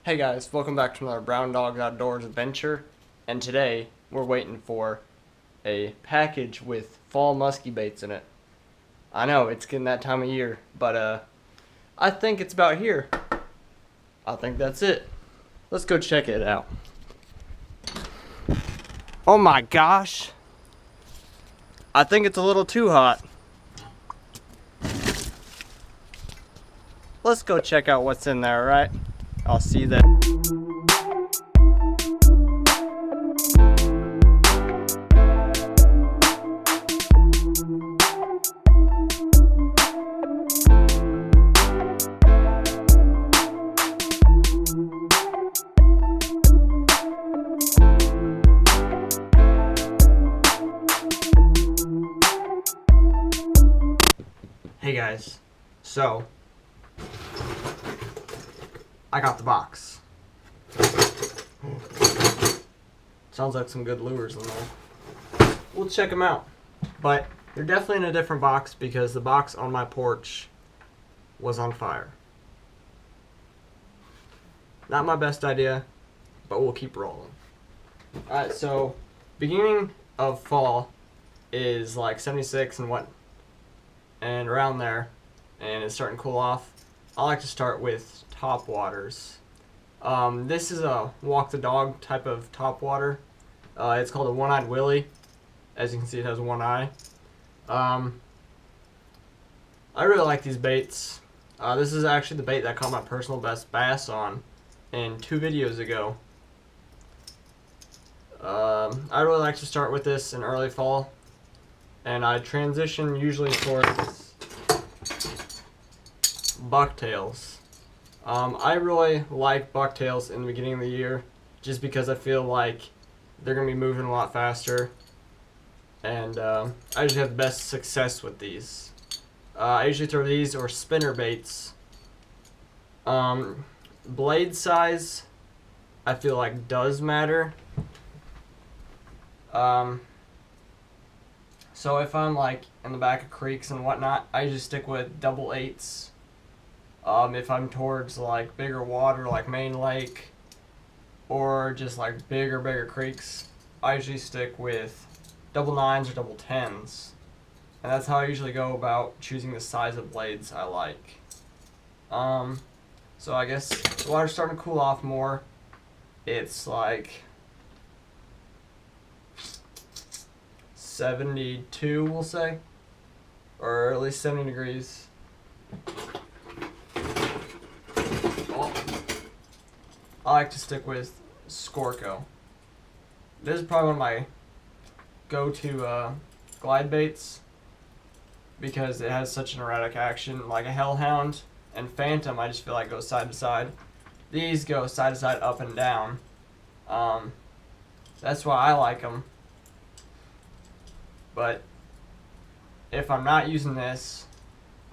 Hey guys, welcome back to another Brown Dogs Outdoors adventure. And today we're waiting for a package with fall musky baits in it. I know it's getting that time of year, but I think it's about here. I think that's it. Let's go check it out. Oh my gosh. I think it's a little too hot. Let's go check out what's in there, right? I'll see you then. Hey guys, so I got the box. Sounds like some good lures in there. We'll check them out. But they're definitely in a different box because the box on my porch was on fire. Not my best idea, but we'll keep rolling. Alright, so beginning of fall is like 76 and around there, and it's starting to cool off. I like to start with top waters. This is a walk the dog type of top water. It's called a one-eyed Willie. As you can see, it has one eye. I really like these baits. This is actually the bait that I caught my personal best bass on in 2 videos ago. I really like to start with this in early fall, and I transition usually towards bucktails. I really like bucktails in the beginning of the year just because I feel like they're going to be moving a lot faster, and I usually have the best success with these. I usually throw these or spinner baits. Blade size I feel like does matter. So if I'm like in the back of creeks and whatnot, I usually stick with double 8s. If I'm towards like bigger water like Main Lake or just like bigger creeks, I usually stick with double 9s or double 10s. And that's how I usually go about choosing the size of blades I like. So I guess the water's starting to cool off more. It's like 72, we'll say, or at least 70 degrees. I like to stick with Scorco. This is probably one of my go-to glide baits because it has such an erratic action. Like a Hellhound and Phantom, I just feel like go side to side. These go side to side, up and down. That's why I like them. But if I'm not using this,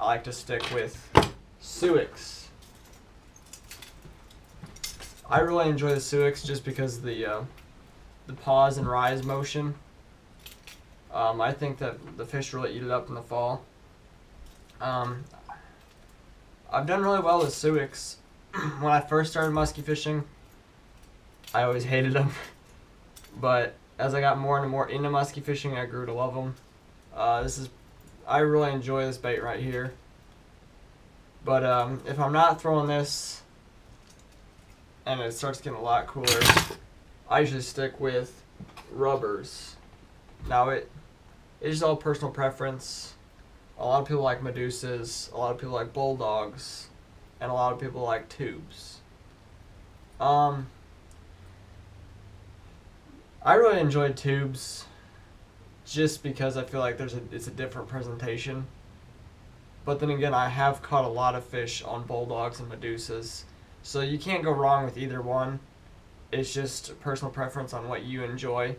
I like to stick with Suics. I really enjoy the Suics just because of the pause and rise motion. I think that the fish really eat it up in the fall. I've done really well with Suics. When I first started musky fishing, I always hated them. But as I got more and more into musky fishing, I grew to love them. I really enjoy this bait right here. But if I'm not throwing this and it starts getting a lot cooler, I usually stick with rubbers. Now it's just all personal preference. A lot of people like Medusas, a lot of people like Bulldogs, and a lot of people like tubes. I really enjoyed tubes just because I feel like it's a different presentation. But then again, I have caught a lot of fish on Bulldogs and Medusas, so you can't go wrong with either one. It's just personal preference on what you enjoy.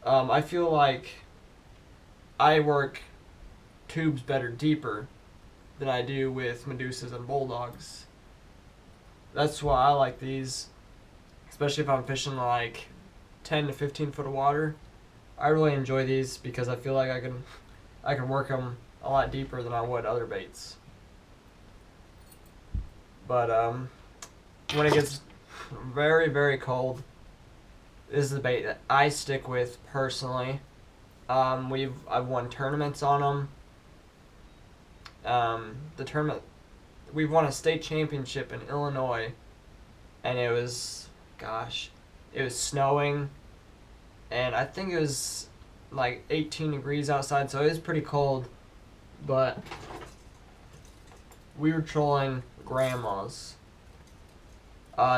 I feel like I work tubes better deeper than I do with Medusas and Bulldogs. That's why I like these, especially if I'm fishing like 10 to 15 foot of water. I really enjoy these because I feel like I can work them a lot deeper than I would other baits. But when it gets very, very cold, this is the bait that I stick with personally. I've won tournaments on them. We've won a state championship in Illinois, and it was snowing, and I think it was like 18 degrees outside, so it was pretty cold, but we were trolling grandmas.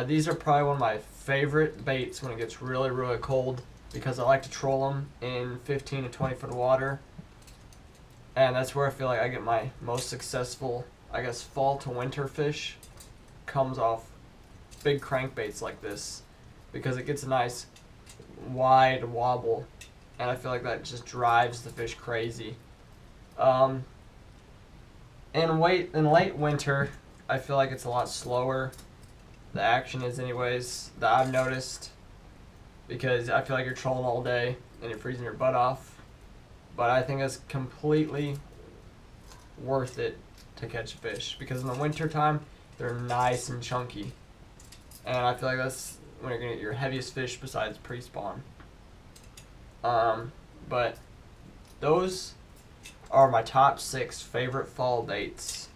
These are probably one of my favorite baits when it gets really, really cold, because I like to troll them in 15 to 20 foot of water, and that's where I feel like I get my most successful, I guess, fall to winter fish comes off big crankbaits like this, because it gets a nice wide wobble, and I feel like that just drives the fish crazy. In late winter, I feel like it's a lot slower. The action is, anyways, that I've noticed, because I feel like you're trolling all day and you're freezing your butt off. But I think it's completely worth it to catch fish, because in the winter time they're nice and chunky, and I feel like that's when you're gonna get your heaviest fish besides pre-spawn. But those are my top 6 favorite fall baits.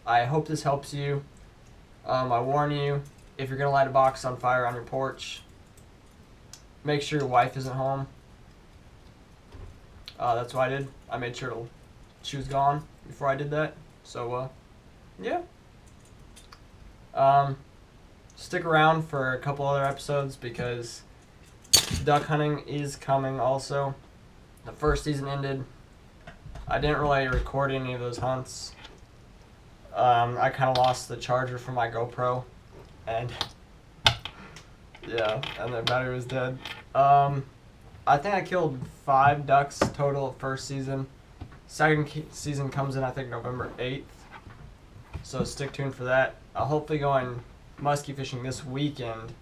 I hope this helps you. I warn you, if you're gonna light a box on fire on your porch, make sure your wife isn't home. That's what I did. I made sure she was gone before I did that. So, yeah. Stick around for a couple other episodes, because duck hunting is coming also. The first season ended. I didn't really record any of those hunts. I kind of lost the charger for my GoPro, and yeah, and the battery was dead. I think I killed 5 ducks total first season. Second season comes in, I think, November 8th. So stick tuned for that. I'll hopefully go on musky fishing this weekend,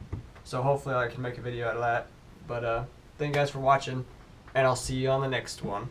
so hopefully I can make a video out of that. But thank you guys for watching, and I'll see you on the next one.